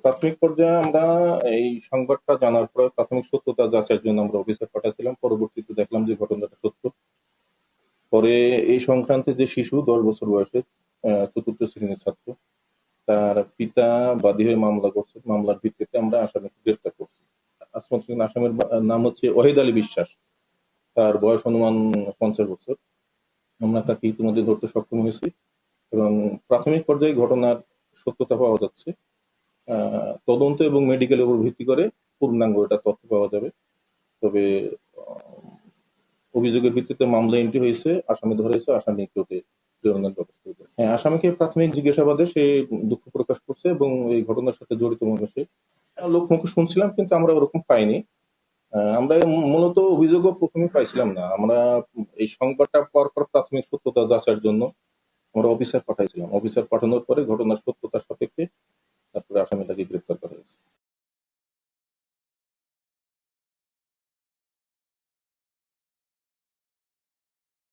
প্রাথমিক পর্যায়ে আমরা এই সংবাদটা জানার পরে প্রাথমিক সত্যতা যাচাইয়ের জন্য আমরা অফিসে পাঠাইছিলাম। পরবর্তীতে দেখলাম যে ঘটনাটা সত্য। পরে এই সংক্রান্তে যে শিশু ১০ বছর বয়সের চতুর্থ শ্রেণীর ছাত্র, তার পিতা বাদী হয়ে মামলা করছে। মামলার ভিত্তিতে আমরা আসামিকে গ্রেফতার করছি। আসামির নাম হচ্ছে ওয়াহিদ আলী বিশ্বাস। তার বয়স অনুমান ৫০ বছর। আমরা তাকে ইতিমধ্যে ধরতে সক্ষম হয়েছি এবং প্রাথমিক পর্যায়ে ঘটনার সত্যতা পাওয়া যাচ্ছে। তদন্ত এবং মেডিকেলের উপর ভিত্তি করে পূর্ণাঙ্গ এটা তথ্য পাওয়া যাবে। তবে অভিযোগের ভিত্তিতে মামলা এন্ট্রি হয়েছে, আসামি ধরা হয়েছে, আসামিকে প্রেরণের ব্যবস্থা হবে। হ্যাঁ, আসামিকে প্রাথমিক জিজ্ঞাসাবাদে সে দুঃখ প্রকাশ করছে এবং এই ঘটনার সাথে জড়িত মনে সে লোকমুখে শুনছিলাম, কিন্তু আমরা ওরকম পাইনি। আমরা মূলত অভিযোগও প্রথমে পাইছিলাম না। আমরা এই সংবাদটা পাওয়ার পর প্রাথমিক সত্যতা যাচাইয়ের জন্য আমরা অফিসার পাঠাইছিলাম। অফিসার পাঠানোর পরে ঘটনার সত্যতার সাপেক্ষে তারপরে আসামিটাকে গ্রেপ্তার করা হয়েছে।